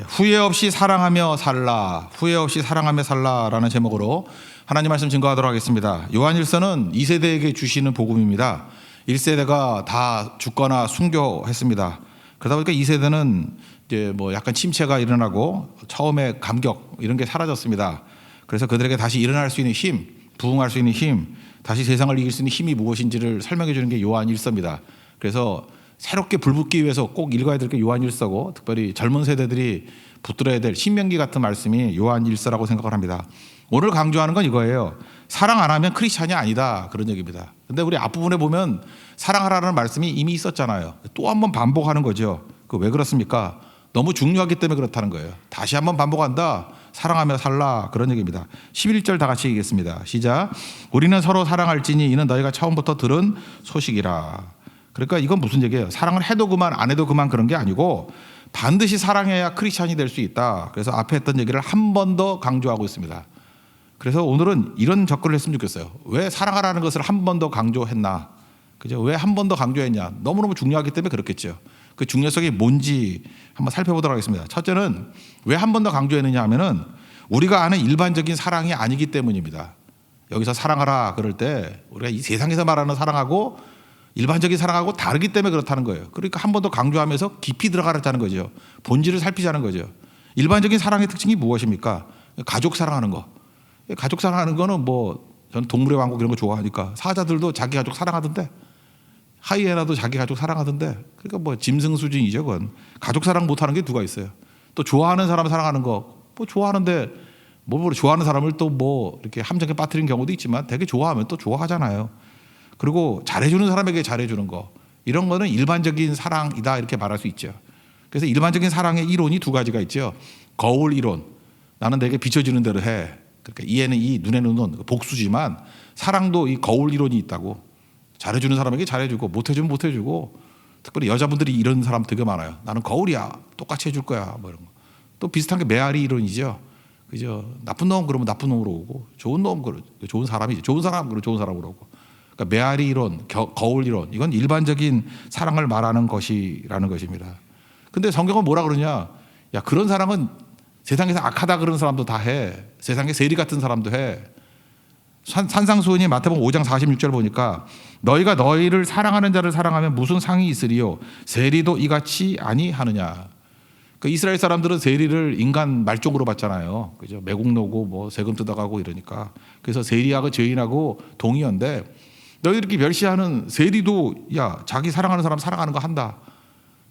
후회 없이 사랑하며 살라, 후회 없이 사랑하며 살라라는 제목으로 하나님 말씀 증거하도록 하겠습니다. 요한일서는 2세대에게 주시는 복음입니다. 1세대가 다 죽거나 순교했습니다. 그러다 보니까 2세대는 이제 뭐 약간 침체가 일어나고 처음에 감격 이런 게 사라졌습니다. 그래서 그들에게 다시 일어날 수 있는 힘, 부흥할 수 있는 힘, 다시 세상을 이길 수 있는 힘이 무엇인지를 설명해 주는 게 요한일서입니다. 그래서 새롭게 불붙기 위해서 꼭 읽어야 될 게 요한일서고, 특별히 젊은 세대들이 붙들어야 될 신명기 같은 말씀이 요한일서라고 생각을 합니다. 오늘 강조하는 건 이거예요. 사랑 안 하면 크리스찬이 아니다, 그런 얘기입니다. 근데 우리 앞부분에 보면 사랑하라는 말씀이 이미 있었잖아요. 또 한 번 반복하는 거죠. 그 왜 그렇습니까? 너무 중요하기 때문에 그렇다는 거예요. 다시 한번 반복한다. 사랑하며 살라, 그런 얘기입니다. 11절 다 같이 읽겠습니다. 시작. 우리는 서로 사랑할지니 이는 너희가 처음부터 들은 소식이라. 그러니까 이건 무슨 얘기예요? 사랑을 해도 그만 안 해도 그만 그런 게 아니고 반드시 사랑해야 크리스찬이 될 수 있다. 그래서 앞에 했던 얘기를 한 번 더 강조하고 있습니다. 그래서 오늘은 이런 접근을 했으면 좋겠어요. 왜 사랑하라는 것을 한 번 더 강조했나? 그죠? 왜 한 번 더 강조했냐? 너무너무 중요하기 때문에 그렇겠죠. 그 중요성이 뭔지 한번 살펴보도록 하겠습니다. 첫째는 왜 한 번 더 강조했느냐 하면은 우리가 아는 일반적인 사랑이 아니기 때문입니다. 여기서 사랑하라 그럴 때 우리가 이 세상에서 말하는 사랑하고 일반적인 사랑하고 다르기 때문에 그렇다는 거예요. 그러니까 한 번 더 강조하면서 깊이 들어가라는 거죠. 본질을 살피자는 거죠. 일반적인 사랑의 특징이 무엇입니까? 가족 사랑하는 거. 가족 사랑하는 거는 뭐 저는 동물의 왕국 이런 거 좋아하니까 사자들도 자기 가족 사랑하던데, 하이에나도 자기 가족 사랑하던데, 그러니까 뭐 짐승 수준이죠. 그건 가족 사랑 못하는 게 누가 있어요. 또 좋아하는 사람 사랑하는 거 뭐 좋아하는데 뭐 좋아하는 사람을 또 뭐 이렇게 함정에 빠뜨린 경우도 있지만 되게 좋아하면 또 좋아하잖아요. 그리고 잘해주는 사람에게 잘해주는 거, 이런 거는 일반적인 사랑이다 이렇게 말할 수 있죠. 그래서 일반적인 사랑의 이론이 두 가지가 있죠. 거울 이론, 나는 내게 비춰지는 대로 해. 그러니까 이에는 이, 눈에는 눈, 복수지만 사랑도 이 거울 이론이 있다고. 잘해주는 사람에게 잘해주고 못해주면 못해주고, 특별히 여자분들이 이런 사람 되게 많아요. 나는 거울이야, 똑같이 해줄 거야, 뭐 이런 거. 또 비슷한 게 메아리 이론이죠. 그죠? 나쁜 놈 그러면 나쁜 놈으로 오고, 좋은 놈 그러 좋은 사람이지, 좋은 사람 그러면 좋은 사람으로 오고. 그러니까 메아리 이론, 거울 이론, 이건 일반적인 사랑을 말하는 것이라는 것입니다. 근데 성경은 뭐라 그러냐? 야, 그런 사랑은 세상에서 악하다 그런 사람도 다 해. 세상에 세리 같은 사람도 해. 산상수훈이 마태복음 5장 46절 보니까 너희가 너희를 사랑하는 자를 사랑하면 무슨 상이 있으리요? 세리도 이같이 아니하느냐? 그 이스라엘 사람들은 세리를 인간 말종으로 봤잖아요. 그죠? 매국노고 뭐 세금 뜯어가고 이러니까. 그래서 세리하고 죄인하고 동의어인데, 너희들 이렇게 멸시하는 세리도 야, 자기 사랑하는 사람 사랑하는 거 한다.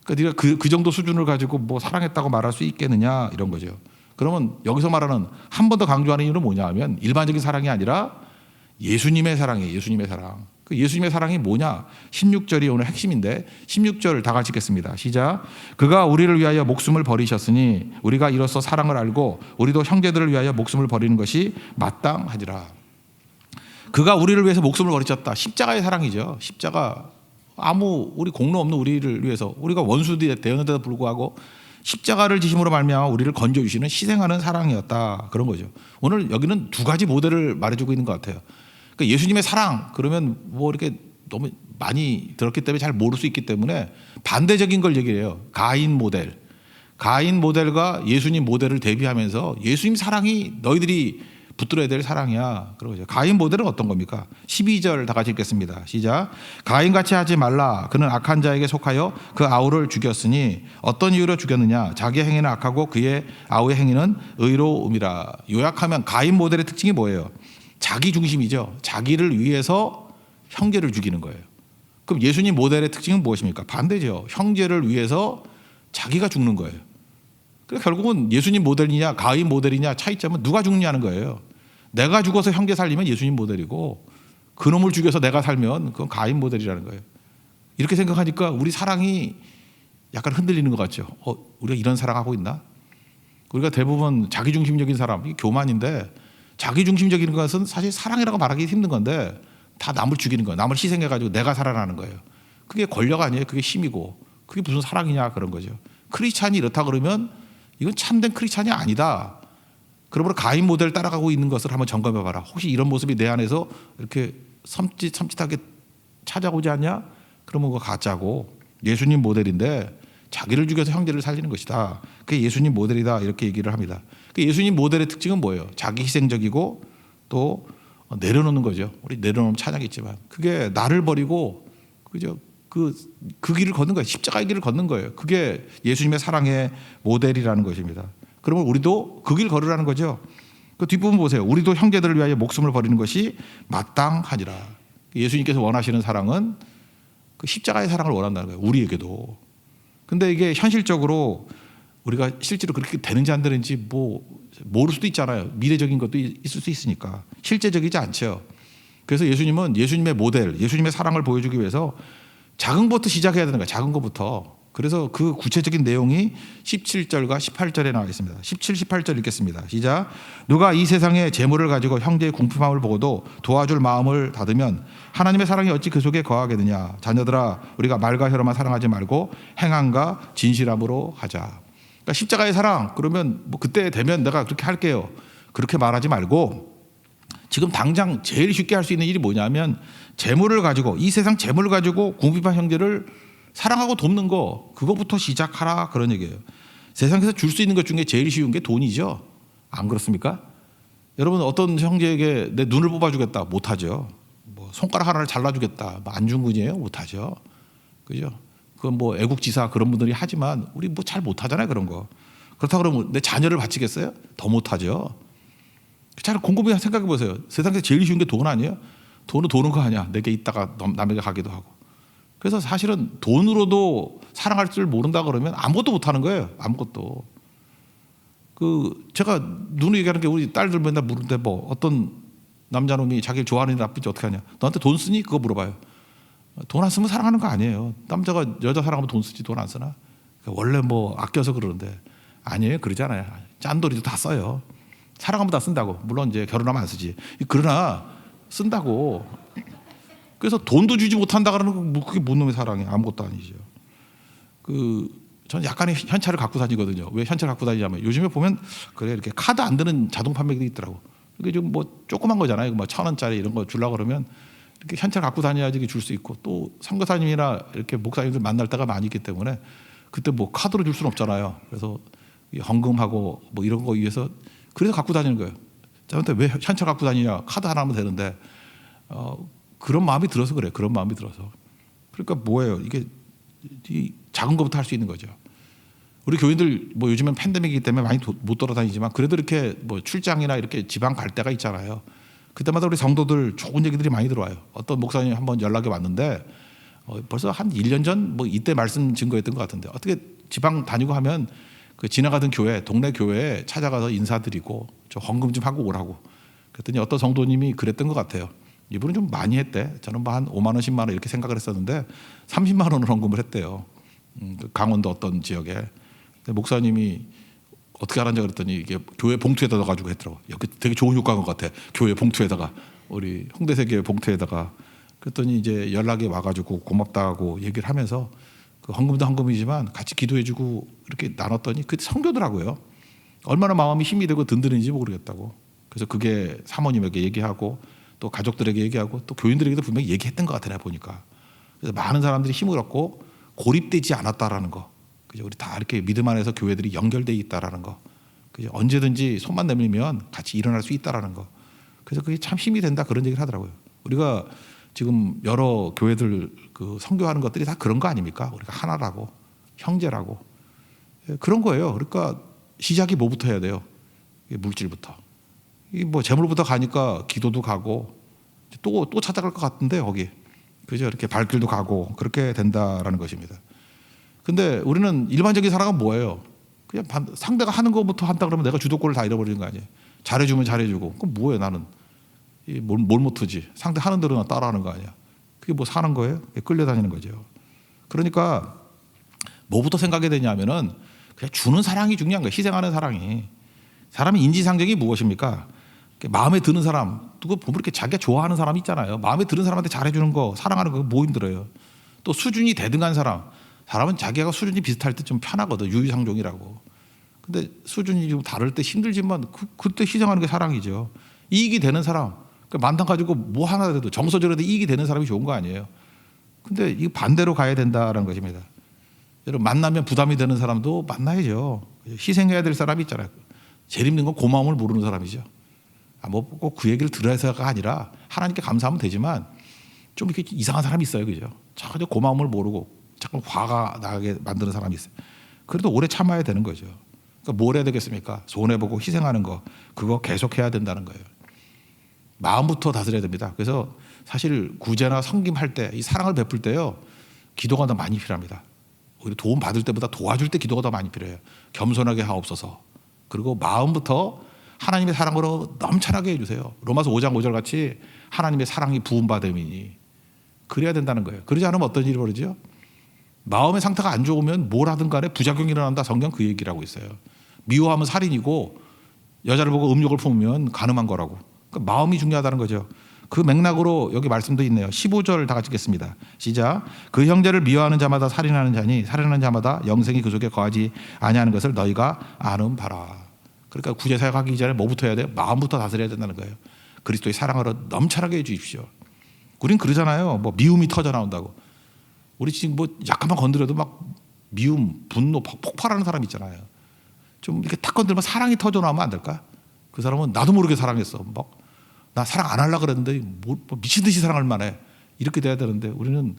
그러니까 네가 그 정도 수준을 가지고 뭐 사랑했다고 말할 수 있겠느냐, 이런 거죠. 그러면 여기서 말하는 한 번 더 강조하는 이유는 뭐냐 하면 일반적인 사랑이 아니라 예수님의 사랑이에요. 예수님의 사랑. 그 예수님의 사랑이 뭐냐? 16절이 오늘 핵심인데 16절 다 같이 읽겠습니다. 시작. 그가 우리를 위하여 목숨을 버리셨으니 우리가 이로써 사랑을 알고 우리도 형제들을 위하여 목숨을 버리는 것이 마땅하니라. 그가 우리를 위해서 목숨을 버리셨다. 십자가의 사랑이죠. 십자가, 우리 공로 없는 우리를 위해서, 우리가 원수들이 되었는데도 불구하고 십자가를 지심으로 말미암아 우리를 건져주시는 희생하는 사랑이었다, 그런 거죠. 오늘 여기는 두 가지 모델을 말해주고 있는 것 같아요. 그러니까 예수님의 사랑 그러면 뭐 이렇게 너무 많이 들었기 때문에 잘 모를 수 있기 때문에 반대적인 걸 얘기해요. 가인 모델과 예수님 모델을 대비하면서 예수님 사랑이 너희들이 붙들어야 될 사랑이야, 그런 거죠. 가인 모델은 어떤 겁니까? 12절 다 같이 읽겠습니다. 시작. 가인같이 하지 말라. 그는 악한 자에게 속하여 그 아우를 죽였으니 어떤 이유로 죽였느냐? 자기의 행위는 악하고 그의 아우의 행위는 의로움이라. 요약하면 가인 모델의 특징이 뭐예요? 자기 중심이죠. 자기를 위해서 형제를 죽이는 거예요. 그럼 예수님 모델의 특징은 무엇입니까? 반대죠. 형제를 위해서 자기가 죽는 거예요. 그래서 결국은 예수님 모델이냐 가인 모델이냐 차이점은 누가 죽느냐는 거예요. 내가 죽어서 형제 살리면 예수님 모델이고, 그놈을 죽여서 내가 살면 그건 가인 모델이라는 거예요. 이렇게 생각하니까 우리 사랑이 약간 흔들리는 것 같죠. 우리가 이런 사랑하고 있나? 우리가 대부분 자기중심적인 사람, 이게 교만인데, 자기중심적인 것은 사실 사랑이라고 말하기 힘든 건데 다 남을 죽이는 거예요. 남을 희생해가지고 내가 살아나는 거예요. 그게 권력 아니에요. 그게 힘이고, 그게 무슨 사랑이냐, 그런 거죠. 크리스찬이 이렇다 그러면 이건 참된 크리스찬이 아니다. 그러므로 가인 모델 따라가고 있는 것을 한번 점검해 봐라. 혹시 이런 모습이 내 안에서 이렇게 섬찟하게 찾아오지 않냐? 그러면 그거 가짜고, 예수님 모델인데 자기를 죽여서 형제를 살리는 것이다. 그게 예수님 모델이다. 이렇게 얘기를 합니다. 그 예수님 모델의 특징은 뭐예요? 자기 희생적이고 또 내려놓는 거죠. 우리 내려놓으면 찬양했지만 그게 나를 버리고 그죠? 그 길을 걷는 거예요. 십자가의 길을 걷는 거예요. 그게 예수님의 사랑의 모델이라는 것입니다. 그러면 우리도 그 길 걸으라는 거죠. 그 뒷부분 보세요. 우리도 형제들을 위하여 목숨을 버리는 것이 마땅하니라. 예수님께서 원하시는 사랑은 그 십자가의 사랑을 원한다는 거예요. 우리에게도. 근데 이게 현실적으로 우리가 실제로 그렇게 되는지 안 되는지 뭐 모를 수도 있잖아요. 미래적인 것도 있을 수 있으니까. 실제적이지 않죠. 그래서 예수님은 예수님의 모델, 예수님의 사랑을 보여주기 위해서 작은 것부터 시작해야 되는 거예요. 작은 것부터. 그래서 그 구체적인 내용이 17절과 18절에 나와 있습니다. 17, 18절 읽겠습니다. 시작. 누가 이 세상의 재물을 가지고 형제의 궁핍함을 보고도 도와줄 마음을 닫으면 하나님의 사랑이 어찌 그 속에 거하겠느냐. 자녀들아 우리가 말과 혀로만 사랑하지 말고 행함과 진실함으로 하자. 그러니까 십자가의 사랑 그러면 뭐 그때 되면 내가 그렇게 할게요. 그렇게 말하지 말고 지금 당장 제일 쉽게 할 수 있는 일이 뭐냐면 재물을 가지고 이 세상 재물을 가지고 궁핍한 형제를 사랑하고 돕는 거 그거부터 시작하라 그런 얘기예요. 세상에서 줄 수 있는 것 중에 제일 쉬운 게 돈이죠. 안 그렇습니까? 여러분 어떤 형제에게 내 눈을 뽑아주겠다 못하죠. 뭐 손가락 하나를 잘라주겠다 안중근이에요 못하죠. 그죠? 그건 뭐 애국지사 그런 분들이 하지만 우리 뭐 잘 못하잖아요 그런 거. 그렇다 그러면 내 자녀를 바치겠어요? 더 못하죠. 잘 곰곰이 생각해 보세요. 세상에서 제일 쉬운 게 돈 아니에요? 돈은 도는 거 아니야. 내게 있다가 남에게 가기도 하고. 그래서 사실은 돈으로도 사랑할 줄 모른다 그러면 아무것도 못하는 거예요. 아무것도. 그 제가 누누이 얘기하는 게 우리 딸들 맨날 물는데 뭐 어떤 남자놈이 자기를 좋아하는 일 나쁜지 어떻게 하냐. 너한테 돈 쓰니? 그거 물어봐요. 돈 안 쓰면 사랑하는 거 아니에요. 남자가 여자 사랑하면 돈 쓰지 돈 안 쓰나? 원래 뭐 아껴서 그러는데 아니에요. 그러잖아요. 짠돌이도 다 써요. 사랑하면 다 쓴다고. 물론 이제 결혼하면 안 쓰지. 그러나 쓴다고. 그래서 돈도 주지 못한다 그러는 거 그게 뭔 놈의 사랑이야. 아무것도 아니죠. 저는 약간의 현찰을 갖고 다니거든요. 왜 현찰을 갖고 다니냐면 요즘에 보면 그래 이렇게 카드 안 드는 자동 판매기도 있더라고. 이게 좀 뭐 조그만 거잖아요. 뭐 1,000원짜리 이런 거 주려고 그러면 이렇게 현찰 갖고 다녀야지 줄 수 있고 또 선교사님이나 이렇게 목사님들 만날 때가 많이 있기 때문에 그때 뭐 카드로 줄 수는 없잖아요. 그래서 헌금하고 뭐 이런 거 위해서 그래서 갖고 다니는 거예요. 저한테 왜 현찰 갖고 다니냐? 카드 하나 하면 되는데 그런 마음이 들어서 그래. 그런 마음이 들어서. 그러니까 뭐예요? 이게 이 작은 것부터 할 수 있는 거죠. 우리 교인들 뭐 요즘엔 팬데믹이기 때문에 많이 못 돌아다니지만 그래도 이렇게 뭐 출장이나 이렇게 지방 갈 때가 있잖아요. 그때마다 우리 성도들 좋은 얘기들이 많이 들어와요. 어떤 목사님 한번 연락이 왔는데 벌써 한 1년 전 뭐 이때 말씀 증거했던 것 같은데 어떻게 지방 다니고 하면 그 지나가던 교회, 동네 교회에 찾아가서 인사드리고 저 헌금 좀 하고 오라고. 그랬더니 어떤 성도님이 그랬던 것 같아요. 이분은 좀 많이 했대. 저는 뭐 한 5만 원, 10만 원 이렇게 생각을 했었는데 30만 원을 헌금을 했대요. 강원도 어떤 지역에. 근데 목사님이 어떻게 하는지 그랬더니 이게 교회 봉투에다 넣어가지고 했더라고. 여기 되게 좋은 효과인 것 같아. 교회 봉투에다가 우리 홍대세교회 봉투에다가. 그랬더니 이제 연락이 와가지고 고맙다고 얘기를 하면서 그 헌금도 헌금이지만 같이 기도해주고 이렇게 나눴더니 그때 성교더라고요. 얼마나 마음이 힘이 되고 든든한지 모르겠다고. 그래서 그게 사모님에게 얘기하고 또 가족들에게 얘기하고 또 교인들에게도 분명히 얘기했던 것 같아 내가 보니까. 그래서 많은 사람들이 힘을 얻고 고립되지 않았다라는 거. 그죠? 우리 다 이렇게 믿음 안에서 교회들이 연결돼 있다라는 거. 그죠? 언제든지 손만 내밀면 같이 일어날 수 있다라는 거. 그래서 그게 참 힘이 된다 그런 얘기를 하더라고요. 우리가 지금 여러 교회들 그 선교하는 것들이 다 그런 거 아닙니까? 우리가 하나라고 형제라고 그런 거예요. 그러니까 시작이 뭐부터 해야 돼요? 물질부터. 이 뭐 재물부터 가니까 기도도 가고 또 찾아갈 것 같은데 거기 그죠? 이렇게 발길도 가고 그렇게 된다라는 것입니다. 근데 우리는 일반적인 사람은 뭐예요? 그냥 상대가 하는 것부터 한다 그러면 내가 주도권을 다 잃어버리는 거 아니에요? 잘해주면 잘해주고 그럼 뭐예요 나는? 뭘 못하지? 상대 하는 대로 나 따라하는 거 아니야? 그게 뭐 사는 거예요? 끌려다니는 거죠. 그러니까 뭐부터 생각해야 되냐면은 그냥 주는 사랑이 중요한 거예요. 희생하는 사랑이. 사람의 인지상정이 무엇입니까? 마음에 드는 사람, 누구 보면 이렇게 자기가 좋아하는 사람 있잖아요. 마음에 드는 사람한테 잘해주는 거, 사랑하는 거 뭐 힘들어요. 또 수준이 대등한 사람, 사람은 자기가 수준이 비슷할 때 좀 편하거든. 유유상종이라고. 근데 수준이 좀 다를 때 힘들지만 그때 희생하는 게 사랑이죠. 이익이 되는 사람, 만당 가지고 뭐 하나라도 정서적으로 이익이 되는 사람이 좋은 거 아니에요. 근데 이 반대로 가야 된다는 것입니다. 여러분 만나면 부담이 되는 사람도 만나야죠. 희생해야 될 사람이 있잖아요. 제일 힘든 건 고마움을 모르는 사람이죠. 뭐 꼭 그 얘기를 들어야서가 아니라 하나님께 감사하면 되지만 좀 이렇게 이상한 사람이 있어요, 그죠? 자꾸 고마움을 모르고 자꾸 화가 나게 만드는 사람이 있어요. 그래도 오래 참아야 되는 거죠. 그러니까 뭘 해야 되겠습니까? 손해보고 희생하는 거, 그거 계속해야 된다는 거예요. 마음부터 다스려야 됩니다. 그래서 사실 구제나 섬김할 때, 이 사랑을 베풀 때요, 기도가 더 많이 필요합니다. 오히려 도움 받을 때보다 도와줄 때 기도가 더 많이 필요해요. 겸손하게 하옵소서. 그리고 마음부터 하나님의 사랑으로 넘쳐나게 해주세요. 로마서 5장 5절 같이 하나님의 사랑이 부음받음이니 그래야 된다는 거예요. 그러지 않으면 어떤 일이 벌어지죠? 마음의 상태가 안 좋으면 뭘 하든 간에 부작용이 일어난다. 성경 그 얘기를 하고 있어요. 미워하면 살인이고 여자를 보고 음욕을 품으면 간음한 거라고. 그러니까 마음이 중요하다는 거죠. 그 맥락으로 여기 말씀도 있네요. 15절 다 같이 읽겠습니다. 시작. 그 형제를 미워하는 자마다 살인하는 자니 살인하는 자마다 영생이 그 속에 거하지 아니하는 것을 너희가 아는 바라. 그러니까 구제 사역하기 전에 뭐부터 해야 돼요? 마음부터 다스려야 된다는 거예요. 그리스도의 사랑으로 넘쳐나게 해주십시오. 우린 그러잖아요. 뭐 미움이 터져 나온다고. 우리 지금 뭐 약간만 건드려도 막 미움, 분노 폭발하는 사람 있잖아요. 좀 이렇게 탁 건들면 사랑이 터져 나오면 안 될까? 그 사람은 나도 모르게 사랑했어. 막 나 사랑 안 하려고 그랬는데 뭐 미친 듯이 사랑할 만해. 이렇게 돼야 되는데 우리는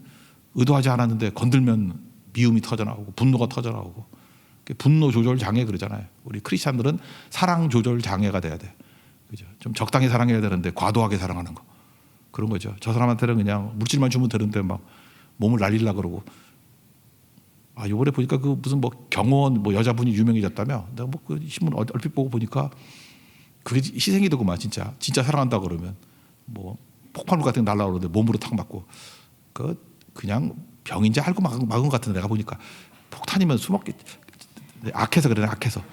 의도하지 않았는데 건들면 미움이 터져 나오고 분노가 터져 나오고. 분노 조절 장애 그러잖아요. 우리 크리스찬들은 사랑 조절 장애가 돼야 돼. 그죠? 좀 적당히 사랑해야 되는데 과도하게 사랑하는 거. 그런 거죠. 저 사람한테는 그냥 물질만 주면 되는데 막 몸을 날리려고 그러고. 아, 요번에 보니까 그 무슨 뭐 경호원 뭐 여자분이 유명해졌다며. 내가 뭐 그 신문 얼핏 보고 보니까 그게 희생이 되고만 진짜 사랑한다 그러면 뭐 폭발물 같은 거 날라오는데 몸으로 탁 맞고 그냥 병인지 알고 막은 것 같은데 내가 보니까 폭탄이면 수먹기 악해서 그래 악해서.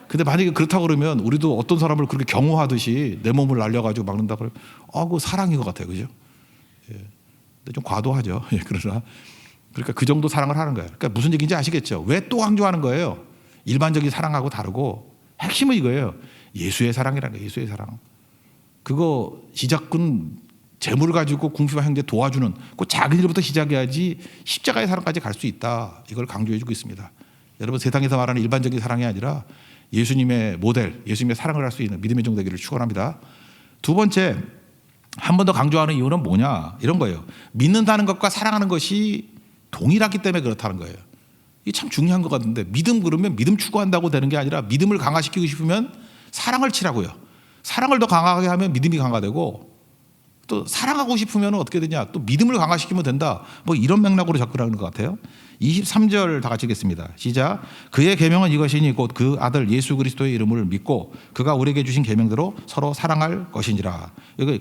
근데 만약에 그렇다고 그러면 우리도 어떤 사람을 그렇게 경호하듯이 내 몸을 날려가지고 막는다 그러면 그거 사랑인 것 같아요, 그죠? 예. 근데 좀 과도하죠. 예, 그러나 그러니까 그 정도 사랑을 하는 거예요. 그러니까 무슨 얘기인지 아시겠죠? 왜 또 강조하는 거예요? 일반적인 사랑하고 다르고 핵심은 이거예요. 예수의 사랑이라는 거예요. 예수의 사랑. 그거 시작은 재물을 가지고 궁핍한 형제 도와주는 그 작은 일부터 시작해야지 십자가의 사랑까지 갈 수 있다. 이걸 강조해주고 있습니다. 여러분 세상에서 말하는 일반적인 사랑이 아니라 예수님의 모델, 예수님의 사랑을 할 수 있는 믿음의 종 되기를 축원합니다. 두 번째, 한 번 더 강조하는 이유는 뭐냐? 이런 거예요. 믿는다는 것과 사랑하는 것이 동일하기 때문에 그렇다는 거예요. 이게 참 중요한 것 같은데 믿음 그러면 믿음 추구한다고 되는 게 아니라 믿음을 강화시키고 싶으면 사랑을 치라고요. 사랑을 더 강하게 하면 믿음이 강화되고 또 사랑하고 싶으면 어떻게 되냐? 또 믿음을 강화시키면 된다. 뭐 이런 맥락으로 접근하는 것 같아요. 23절 다 같이 읽겠습니다. 시작. 그의 계명은 이것이니 곧 그 아들 예수 그리스도의 이름을 믿고 그가 우리에게 주신 계명대로 서로 사랑할 것이니라.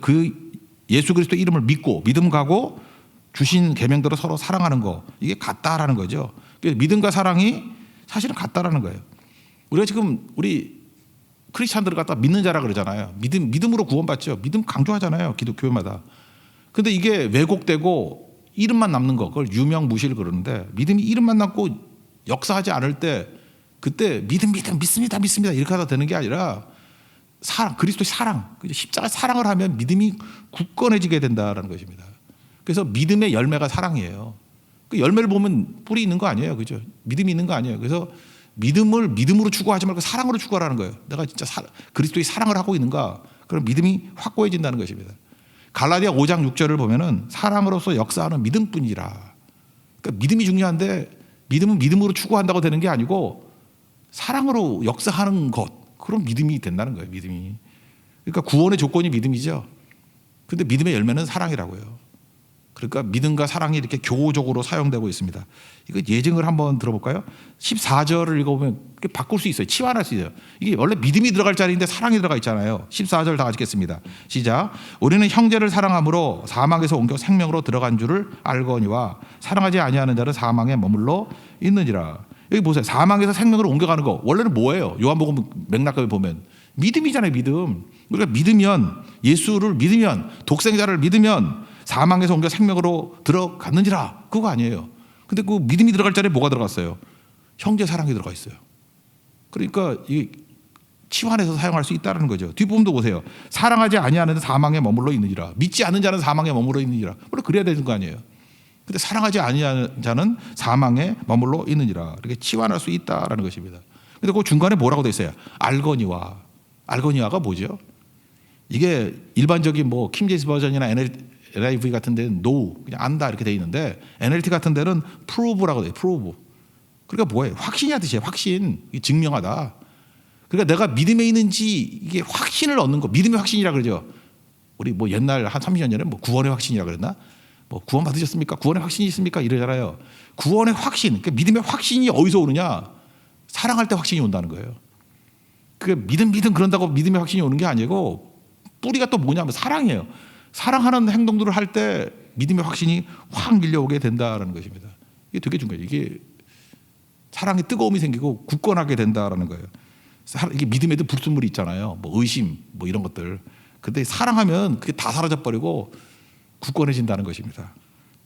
그 예수 그리스도 이름을 믿고 믿음 가고 주신 계명대로 서로 사랑하는 거 이게 같다라는 거죠. 믿음과 사랑이 사실은 같다라는 거예요. 우리가 지금 우리 크리스찬들을 갖다 믿는 자라 그러잖아요. 믿음으로 구원받죠. 믿음 강조하잖아요. 기독교마다. 근데 이게 왜곡되고 이름만 남는 거, 그걸 유명무실 그러는데 믿음이 이름만 남고 역사하지 않을 때 그때 믿습니다 이렇게 하다 되는 게 아니라 사랑, 그리스도의 사랑, 십자가 사랑을 하면 믿음이 굳건해지게 된다라는 것입니다. 그래서 믿음의 열매가 사랑이에요. 그 열매를 보면 뿌리 있는 거 아니에요, 그죠? 믿음이 있는 거 아니에요. 그래서 믿음을 믿음으로 추구하지 말고 사랑으로 추구하라는 거예요. 내가 진짜 그리스도의 사랑을 하고 있는가? 그럼 믿음이 확고해진다는 것입니다. 갈라디아 5장 6절을 보면은 사랑으로서 역사하는 믿음뿐이라. 그러니까 믿음이 중요한데 믿음은 믿음으로 추구한다고 되는 게 아니고 사랑으로 역사하는 것, 그런 믿음이 된다는 거예요. 믿음이. 그러니까 구원의 조건이 믿음이죠. 그런데 믿음의 열매는 사랑이라고요. 그러니까 믿음과 사랑이 이렇게 교호적으로 사용되고 있습니다. 이거 예증을 한번 들어볼까요? 14절을 읽어보면 바꿀 수 있어요. 치환할 수 있어요. 이게 원래 믿음이 들어갈 자리인데 사랑이 들어가 있잖아요. 14절 다 같이 읽겠습니다. 시작. 우리는 형제를 사랑함으로 사망에서 옮겨 생명으로 들어간 줄을 알거니와 사랑하지 아니하는 자는 사망에 머물러 있느니라. 여기 보세요. 사망에서 생명으로 옮겨가는 거 원래는 뭐예요? 요한복음 맥락을 보면 믿음이잖아요. 믿음. 우리가 믿으면, 예수를 믿으면, 독생자를 믿으면 사망에서 옮겨 생명으로 들어갔는지라. 그거 아니에요. 근데 그 믿음이 들어갈 자리에 뭐가 들어갔어요? 형제 사랑이 들어가 있어요. 그러니까 이 치환해서 사용할 수 있다는 거죠. 뒷부분도 보세요. 사랑하지 아니하는 사망에 머물러 있느니라. 믿지 않는 자는 사망에 머물러 있느니라. 원래 그래야 되는 거 아니에요. 근데 사랑하지 아니하는 자는 사망에 머물러 있느니라. 이렇게 치환할 수 있다라는 것입니다. 근데 그 중간에 뭐라고 돼 있어요? 알거니와. 알거니와가 뭐죠? 이게 일반적인 뭐 킹제임스 버전이나 NIV 같은 데는 no, 그냥 안다 이렇게 돼 있는데 NLT 같은 데는 prove라고 돼. prove. 그러니까 뭐예요? 확신이야 뜻이에요. 확신. 증명하다. 그러니까 내가 믿음에 있는지 이게 확신을 얻는 거. 믿음의 확신이라 그러죠. 우리 뭐 옛날 한 30년 전에 뭐 구원의 확신이라 그랬나? 뭐 구원 받으셨습니까? 구원의 확신이 있습니까? 이러잖아요. 구원의 확신. 그러니까 믿음의 확신이 어디서 오느냐? 사랑할 때 확신이 온다는 거예요. 그 믿음 그런다고 믿음의 확신이 오는 게 아니고 뿌리가 또 뭐냐면 사랑이에요. 사랑하는 행동들을 할 때 믿음의 확신이 확 밀려오게 된다라는 것입니다. 이게 되게 중요해요. 이게 사랑의 뜨거움이 생기고 굳건하게 된다라는 거예요. 이게 믿음에도 불순물이 있잖아요. 뭐 의심, 뭐 이런 것들. 근데 사랑하면 그게 다 사라져 버리고 굳건해진다는 것입니다.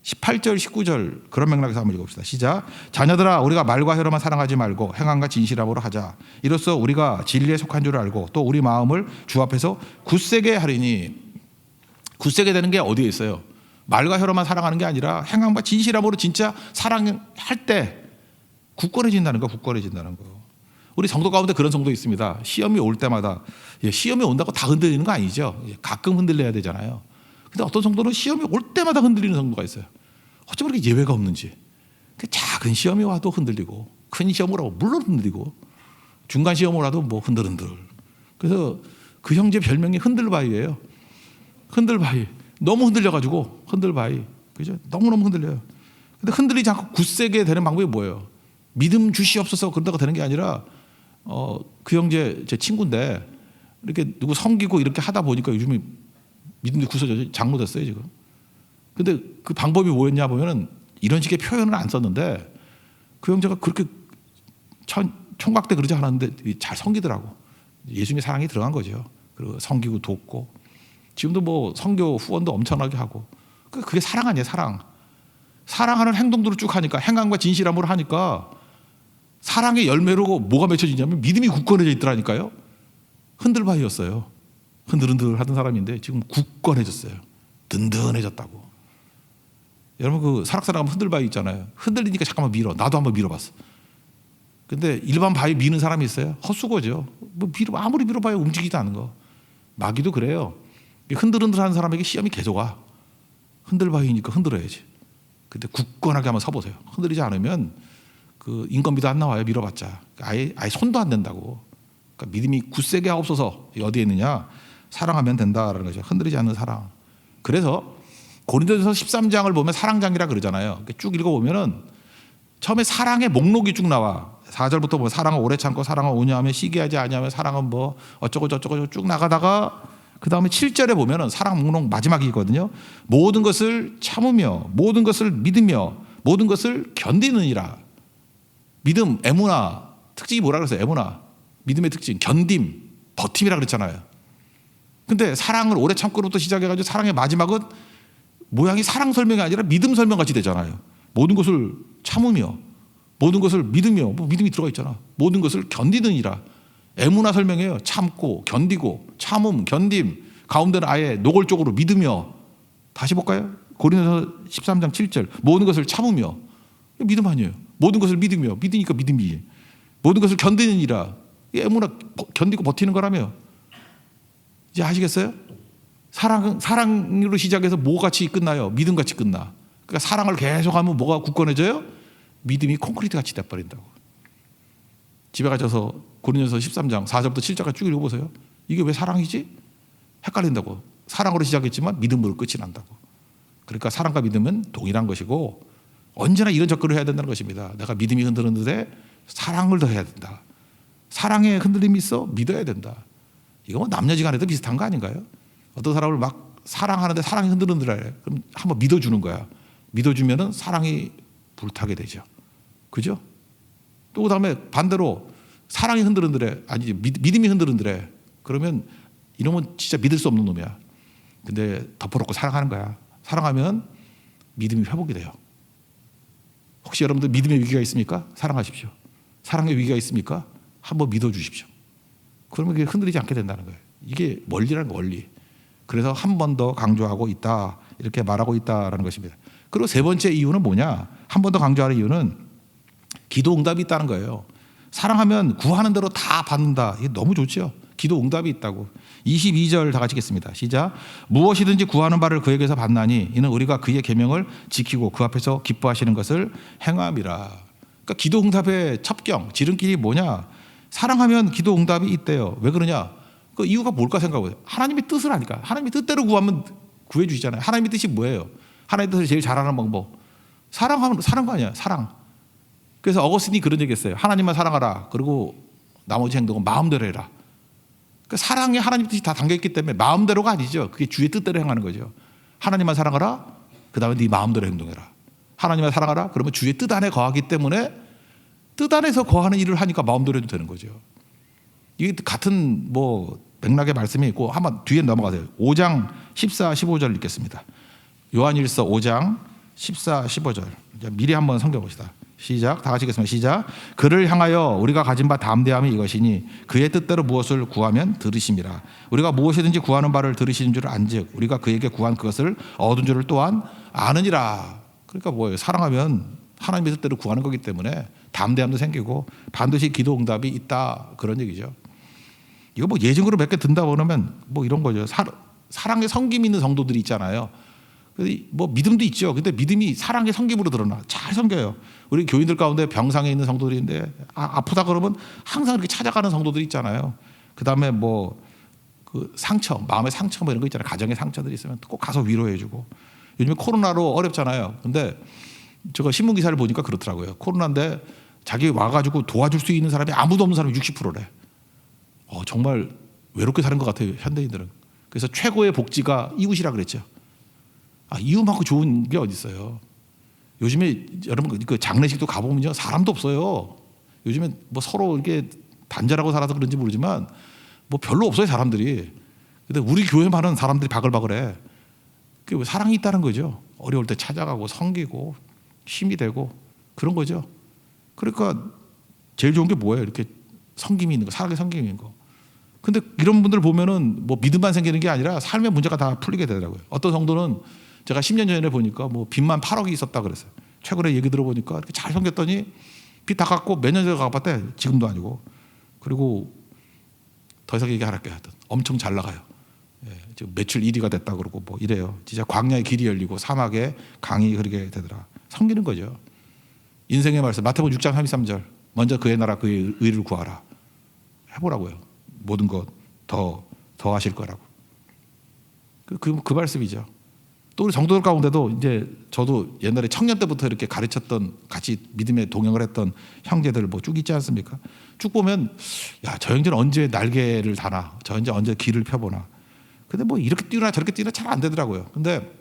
18절, 19절 그런 맥락에서 한번 읽어봅시다. 시작. 자녀들아, 우리가 말과 혀로만 사랑하지 말고 행함과 진실함으로 하자. 이로써 우리가 진리에 속한 줄을 알고 또 우리 마음을 주 앞에서 굳세게 하리니. 굳세게 되는 게 어디에 있어요? 말과 혀로만 사랑하는 게 아니라 행함과 진실함으로 진짜 사랑할 때 굳건해진다는 거, 굳건해진다는 거. 우리 성도 가운데 그런 성도 있습니다. 시험이 올 때마다, 시험이 온다고 다 흔들리는 거 아니죠. 가끔 흔들려야 되잖아요. 근데 어떤 성도는 시험이 올 때마다 흔들리는 성도가 있어요. 어쩜 그렇게 예외가 없는지. 작은 시험이 와도 흔들리고, 큰 시험을 하고 물론 흔들리고, 중간 시험을 와도 뭐 흔들흔들. 그래서 그 형제 별명이 흔들바위예요. 흔들바위. 너무 흔들려가지고 흔들바위. 그죠? 너무너무 흔들려요. 근데 흔들리지 않고 굳세게 되는 방법이 뭐예요? 믿음 주시옵소서 그런다고 되는 게 아니라 그 형제 제 친구인데 이렇게 누구 섬기고 이렇게 하다 보니까 요즘에 믿음이 굳어져 장로 됐어요 지금. 근데 그 방법이 뭐였냐 보면은 이런 식의 표현을 안 썼는데 그 형제가 그렇게 총각 때 그러지 않았는데 잘 섬기더라고. 예수님의 사랑이 들어간 거죠. 그리고 섬기고 돕고 지금도 뭐 선교 후원도 엄청나게 하고 그게 사랑 아니에요. 사랑. 사랑하는 행동들을 쭉 하니까 행함과 진실함으로 하니까 사랑의 열매로 뭐가 맺혀지냐면 믿음이 굳건해져 있더라니까요. 흔들바위였어요. 흔들흔들 하던 사람인데 지금 굳건해졌어요. 든든해졌다고. 여러분 그 사락사랑 하면 흔들바위 있잖아요. 흔들리니까 잠깐만 밀어. 나도 한번 밀어봤어. 근데 일반 바위 미는 사람이 있어요. 헛수고죠. 뭐 아무리 밀어봐야 움직이지도 않는 거. 마귀도 그래요. 흔들흔들 하는 사람에게 시험이 계속 와. 흔들바위니까 흔들어야지. 근데 굳건하게 한번 서보세요. 흔들리지 않으면 그 인건비도 안 나와요. 밀어봤자. 아예 손도 안 댄다고. 그러니까 믿음이 굳세게 하옵소서. 어디에 있느냐? 사랑하면 된다라는 거죠. 흔들리지 않는 사랑. 그래서 고린도전서 13장을 보면 사랑장이라 그러잖아요. 쭉 읽어보면은 처음에 사랑의 목록이 쭉 나와. 4절부터 보면 사랑은 오래 참고 사랑은 온유하며 시기하지 아니하며 사랑은 뭐 어쩌고 저쩌고 쭉 나가다가 그 다음에 7절에 보면은 사랑 목록 마지막이거든요. 모든 것을 참으며 모든 것을 믿으며 모든 것을 견디느니라. 믿음, 에무나 특징이 뭐라 그랬어요? 에무나 믿음의 특징, 견딤, 버팀이라 그랬잖아요. 근데 사랑을 오래 참고로부터 시작해가지고 사랑의 마지막은 모양이 사랑 설명이 아니라 믿음 설명 같이 되잖아요. 모든 것을 참으며 모든 것을 믿으며 뭐 믿음이 들어가 있잖아. 모든 것을 견디느니라. 에무나 설명해요. 참고 견디고 참음 견딤 가운데는 아예 노골적으로 믿으며. 다시 볼까요? 고린도서 13장 7절 모든 것을 참으며. 믿음 아니에요. 모든 것을 믿으며. 믿으니까 믿음이지. 모든 것을 견디느니라. 에무나 견디고 버티는 거라며. 이제 아시겠어요? 사랑으로 시작해서 뭐같이 끝나요? 믿음같이 끝나. 그러니까 사랑을 계속하면 뭐가 굳건해져요? 믿음이 콘크리트 같이 돼버린다고. 집에 가셔서 고린도서 13장 4절부터 7절까지 쭉 읽어보세요. 이게 왜 사랑이지? 헷갈린다고. 사랑으로 시작했지만 믿음으로 끝이 난다고. 그러니까 사랑과 믿음은 동일한 것이고 언제나 이런 접근을 해야 된다는 것입니다. 내가 믿음이 흔들리는데 사랑을 더 해야 된다. 사랑에 흔들림이 있어? 믿어야 된다. 이거 뭐 남녀지간에도 비슷한 거 아닌가요? 어떤 사람을 막 사랑하는데 사랑이 흔들흔들해. 그럼 한번 믿어주는 거야. 믿어주면은 사랑이 불타게 되죠. 그죠? 또 그다음에 반대로 사랑이 흔들흔들해. 아니지 믿음이 흔들흔들해. 그러면 이놈은 진짜 믿을 수 없는 놈이야. 근데 덮어놓고 사랑하는 거야. 사랑하면 믿음이 회복이 돼요. 혹시 여러분들 믿음의 위기가 있습니까? 사랑하십시오. 사랑의 위기가 있습니까? 한번 믿어주십시오. 그러면 그게 흔들리지 않게 된다는 거예요. 이게 원리라는 거, 원리. 그래서 한 번 더 강조하고 있다. 이렇게 말하고 있다라는 것입니다. 그리고 세 번째 이유는 뭐냐? 한 번 더 강조하는 이유는 기도 응답이 있다는 거예요. 사랑하면 구하는 대로 다 받는다. 이게 너무 좋죠. 기도 응답이 있다고. 22절 다 같이 읽겠습니다. 시작. 무엇이든지 구하는 바를 그에게서 받나니 이는 우리가 그의 계명을 지키고 그 앞에서 기뻐하시는 것을 행함이라. 그러니까 기도 응답의 첩경, 지름길이 뭐냐? 사랑하면 기도 응답이 있대요. 왜 그러냐? 그 이유가 뭘까 생각해요. 하나님의 뜻을 하니까. 하나님의 뜻대로 구하면 구해 주시잖아요. 하나님의 뜻이 뭐예요? 하나님의 뜻을 제일 잘하는 방법. 사랑하면 사랑 거 아니야. 사랑. 그래서 어거스틴이 그런 얘기했어요. 하나님만 사랑하라. 그리고 나머지 행동은 마음대로 해라. 그러니까 사랑에 하나님 뜻이 다 담겨있기 때문에 마음대로가 아니죠. 그게 주의 뜻대로 행하는 거죠. 하나님만 사랑하라. 그 다음에 네 마음대로 행동해라. 하나님만 사랑하라. 그러면 주의 뜻 안에 거하기 때문에 뜻 안에서 거하는 일을 하니까 마음대로 해도 되는 거죠. 이게 같은 뭐 맥락의 말씀이 있고 한번 뒤에 넘어가세요. 5장 14, 15절 읽겠습니다. 요한일서 5장 14, 15절. 미리 한번 성경 봅시다. 시작. 다 같이 읽겠습니다. 시작. 그를 향하여 우리가 가진 바 담대함이 이것이니 그의 뜻대로 무엇을 구하면 들으심이라. 우리가 무엇이든지 구하는 바를 들으시는 줄 안즉 우리가 그에게 구한 그것을 얻은 줄을 또한 아느니라. 그러니까 뭐예요? 사랑하면 하나님의 뜻대로 구하는 거기 때문에 담대함도 생기고 반드시 기도 응답이 있다. 그런 얘기죠. 이거 뭐 예증으로 몇 개 든다 보면 뭐 이런 거죠. 사랑에 섬김 있는 성도들이 있잖아요. 뭐 믿음도 있죠. 근데 믿음이 사랑의 섬김으로 드러나. 잘 섬겨요. 우리 교인들 가운데 병상에 있는 성도들인데 아프다 그러면 항상 이렇게 찾아가는 성도들이 있잖아요. 그다음에 뭐 그 상처, 마음의 상처 뭐 이런 거 있잖아요. 가정의 상처들이 있으면 꼭 가서 위로해주고. 요즘에 코로나로 어렵잖아요. 근데 제가 신문 기사를 보니까 그렇더라고요. 코로나인데 자기 와가지고 도와줄 수 있는 사람이 아무도 없는 사람이 60%래. 정말 외롭게 사는 것 같아요. 현대인들은. 그래서 최고의 복지가 이웃이라 그랬죠. 이웃만큼 좋은 게 어디 있어요. 요즘에 여러분 그 장례식도 가보면요 사람도 없어요. 요즘에 뭐 서로 이렇게 단절하고 살아서 그런지 모르지만 뭐 별로 없어요 사람들이. 근데 우리 교회만은 사람들이 바글바글해. 그게 사랑이 있다는 거죠. 어려울 때 찾아가고 섬기고 힘이 되고 그런 거죠. 그러니까 제일 좋은 게 뭐예요? 이렇게 섬김이 있는 거, 사랑의 섬김이 있는 거. 근데 이런 분들 보면은 뭐 믿음만 생기는 게 아니라 삶의 문제가 다 풀리게 되더라고요. 어떤 성도는 제가 10년 전에 보니까 뭐 빚만 8억이 있었다 그랬어요. 최근에 얘기 들어보니까 이렇게 잘 섬겼더니 빚 다 갚고 몇 년 전에 갚았대. 지금도 아니고. 그리고 더 이상 얘기 안 할게요. 엄청 잘 나가요. 지금 매출 1위가 됐다 그러고 뭐 이래요. 진짜 광야의 길이 열리고 사막에 강이 흐르게 되더라. 섬기는 거죠. 인생의 말씀 마태복음 6장 33절. 먼저 그의 나라 그의 의를 구하라. 해보라고요. 모든 것 더 하실 거라고. 그 말씀이죠. 또 우리 성도들 가운데도 이제 저도 옛날에 청년 때부터 이렇게 가르쳤던 같이 믿음에 동행을 했던 형제들 뭐 쭉 있지 않습니까? 쭉 보면 야, 저 형제는 언제 날개를 다나? 저 형제 언제 길을 펴보나? 근데 뭐 이렇게 뛰나 저렇게 뛰나 잘 안 되더라고요. 근데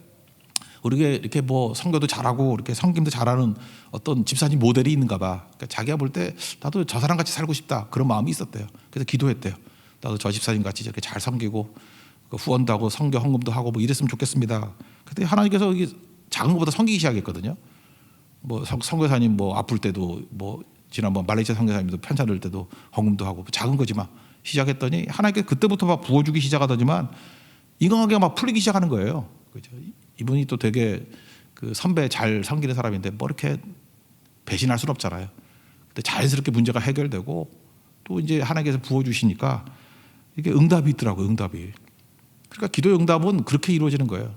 우리가 이렇게 뭐 선교도 잘하고 이렇게 섬김도 잘하는 어떤 집사님 모델이 있는가 봐. 그러니까 자기가 볼 때 나도 저 사람 같이 살고 싶다. 그런 마음이 있었대요. 그래서 기도했대요. 나도 저 집사님 같이 저렇게 잘 섬기고 후원도 하고 선교 헌금도 하고 뭐 이랬으면 좋겠습니다. 그때 하나님께서 이게 작은 것보다 섬기기 시작했거든요. 뭐 선교사님 뭐 아플 때도 뭐 지난번 말레이시아 선교사님도 편찮 들 때도 헌금도 하고 작은 거지만 시작했더니 하나님께 그때부터 막 부어주기 시작하더니만 인간관계가 막 풀리기 시작하는 거예요. 그죠? 이분이 또 되게 그 선배 잘 섬기는 사람인데 뭐 이렇게 배신할 수는 없잖아요. 근데 자연스럽게 문제가 해결되고 또 이제 하나님께서 부어주시니까 이게 응답이 있더라고요. 응답이. 그러니까 기도의 응답은 그렇게 이루어지는 거예요.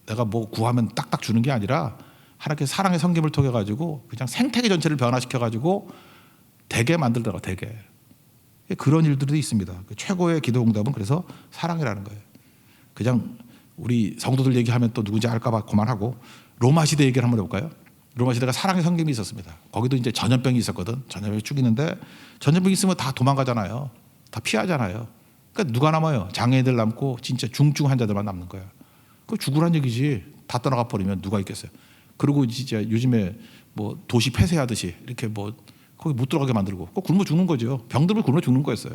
내가 뭐 구하면 딱딱 주는 게 아니라 하나님께서 사랑의 섬김을 통해 가지고 그냥 생태계 전체를 변화시켜 가지고 되게 만들더라고요. 되게. 그런 일들도 있습니다. 최고의 기도 응답은 그래서 사랑이라는 거예요. 그냥 우리 성도들 얘기하면 또 누군지 알까 봐 그만하고 로마 시대 얘기를 한번 해볼까요? 로마 시대가 사랑의 섬김이 있었습니다. 거기도 이제 전염병이 있었거든. 전염병이 쭉 있는데 전염병이 있으면 다 도망가잖아요. 다 피하잖아요. 그러니까 누가 남아요? 장애인들 남고 진짜 중증 환자들만 남는 거야. 그 죽으란 얘기지. 다 떠나가 버리면 누가 있겠어요. 그리고 진짜 요즘에 뭐 도시 폐쇄하듯이 이렇게 뭐 거기 못 들어가게 만들고 꼭 굶어 죽는 거죠. 병들면 굶어 죽는 거였어요.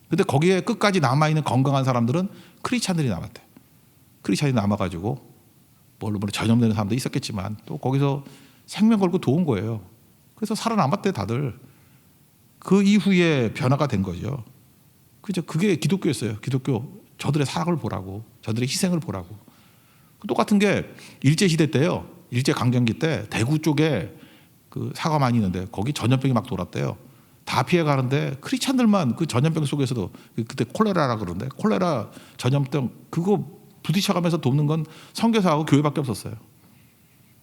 근데 거기에 끝까지 남아있는 건강한 사람들은 크리스찬들이 남았대. 크리스찬이 남아가지고 물론 전염되는 사람도 있었겠지만 또 거기서 생명 걸고 도운 거예요. 그래서 살아남았대 다들. 그 이후에 변화가 된 거죠. 그죠? 그게 기독교였어요. 기독교. 저들의 사랑을 보라고, 저들의 희생을 보라고. 똑같은 게 일제 시대 때요. 일제 강점기 때 대구 쪽에 그 사과 많이 있는데 거기 전염병이 막 돌았대요. 다 피해 가는데 크리스찬들만 그 전염병 속에서도 그때 콜레라라 그러는데 콜레라 전염병 그거 부딪혀가면서 돕는 건 선교사하고 교회밖에 없었어요.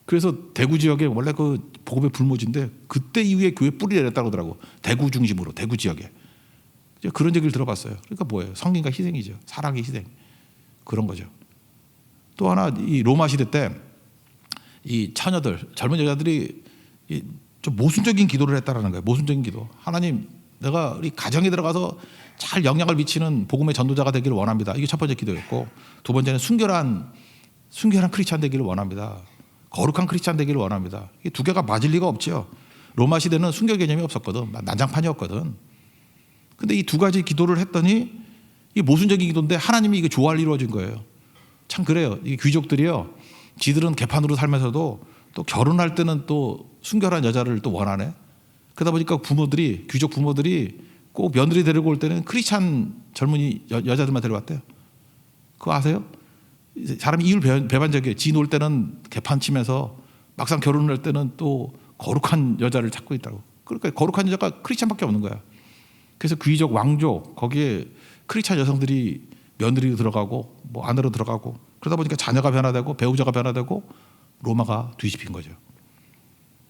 그래서 대구 지역에 원래 그 복음의 불모지인데 그때 이후에 교회 뿌리 내렸다고 그러더라고. 대구 중심으로 대구 지역에. 그런 얘기를 들어봤어요. 그러니까 뭐예요? 성김과 희생이죠. 사랑의 희생. 그런 거죠. 또 하나 이 로마 시대 때 이 처녀들 젊은 여자들이 좀 모순적인 기도를 했다라는 거예요. 모순적인 기도. 하나님, 내가 우리 가정에 들어가서 잘 영향을 미치는 복음의 전도자가 되기를 원합니다. 이게 첫 번째 기도였고, 두 번째는 순결한 크리스찬 되기를 원합니다. 거룩한 크리스찬 되기를 원합니다. 이 두 개가 맞을 리가 없죠. 로마 시대는 순결 개념이 없었거든. 난장판이었거든. 근데 이 두 가지 기도를 했더니 이 모순적인 기도인데 하나님이 이게 좋아할 이루어진 거예요. 참 그래요. 이 귀족들이요. 지들은 개판으로 살면서도 또 결혼할 때는 또 순결한 여자를 또 원하네. 그러다 보니까 부모들이 귀족 부모들이 꼭 며느리 데리고 올 때는 크리스찬 젊은이 여자들만 데려왔대요. 그거 아세요? 사람이 이율 배반적이에요. 지 놀 때는 개판 치면서 막상 결혼할 때는 또 거룩한 여자를 찾고 있다고. 그러니까 거룩한 여자가 크리스찬밖에 없는 거야. 그래서 귀족 왕족 거기에 크리스찬 여성들이 며느리로 들어가고 뭐 아내로 들어가고 그러다 보니까 자녀가 변화되고 배우자가 변화되고 로마가 뒤집힌 거죠.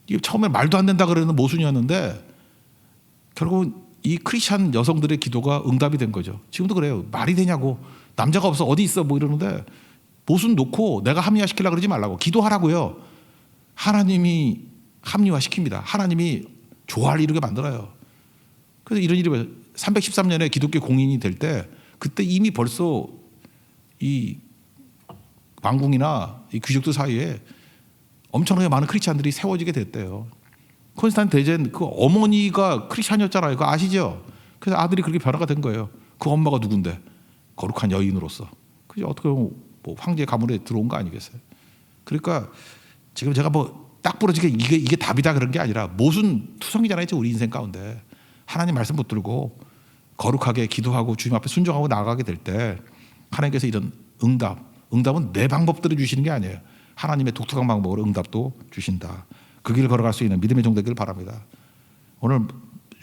이게 처음에 말도 안 된다 그러는 모순이었는데 결국은 이 크리스찬 여성들의 기도가 응답이 된 거죠. 지금도 그래요. 말이 되냐고. 남자가 없어 어디 있어 뭐 이러는데 모순 놓고 내가 합리화시키려고 그러지 말라고. 기도하라고요. 하나님이 합리화시킵니다. 하나님이 좋아할 이루게 만들어요. 그래서 이런 일이 313년에 기독교 공인이 될 때 그때 이미 벌써 이 왕궁이나 이 귀족들 사이에 엄청나게 많은 크리스찬들이 세워지게 됐대요. 콘스탄틴 대제는 그 어머니가 크리스찬이었잖아요. 그거 아시죠? 그래서 아들이 그렇게 변화가 된 거예요. 그 엄마가 누군데? 거룩한 여인으로서. 그죠? 어떻게 보면 뭐 황제 가문에 들어온 거 아니겠어요? 그러니까 지금 제가 뭐 딱 부러지게 이게 답이다 그런 게 아니라 모순 투성이잖아요. 우리 인생 가운데. 하나님 말씀 붙들고 거룩하게 기도하고 주님 앞에 순종하고 나아가게 될 때 하나님께서 이런 응답은 내 방법대로 주시는 게 아니에요. 하나님의 독특한 방법으로 응답도 주신다. 그 길을 걸어갈 수 있는 믿음의 종 되기를 바랍니다. 오늘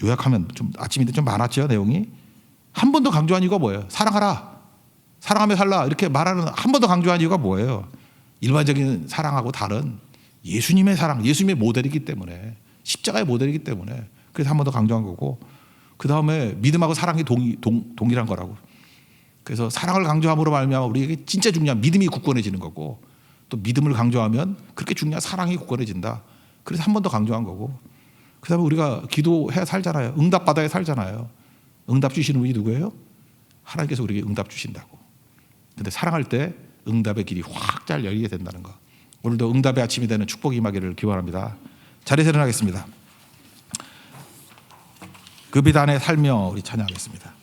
요약하면 좀 아침인데 좀 많았죠 내용이. 한 번 더 강조한 이유가 뭐예요? 사랑하라. 사랑하며 살라. 이렇게 말하는 한 번 더 강조한 이유가 뭐예요? 일반적인 사랑하고 다른 예수님의 사랑, 예수님의 모델이기 때문에 십자가의 모델이기 때문에 그래서 한 번 더 강조한 거고 그 다음에 믿음하고 사랑이 동일한 거라고. 그래서 사랑을 강조함으로 말미암아 우리에게 진짜 중요한 믿음이 굳건해지는 거고 또 믿음을 강조하면 그렇게 중요한 사랑이 굳건해진다. 그래서 한 번 더 강조한 거고 그 다음에 우리가 기도해야 살잖아요. 응답받아야 살잖아요. 응답 주시는 분이 누구예요? 하나님께서 우리에게 응답 주신다고. 근데 사랑할 때 응답의 길이 확 잘 열리게 된다는 거. 오늘도 응답의 아침이 되는 축복이 임하기를 기원합니다. 자리에서 일어나겠습니다. 그 빛 안에 살며 우리 찬양하겠습니다.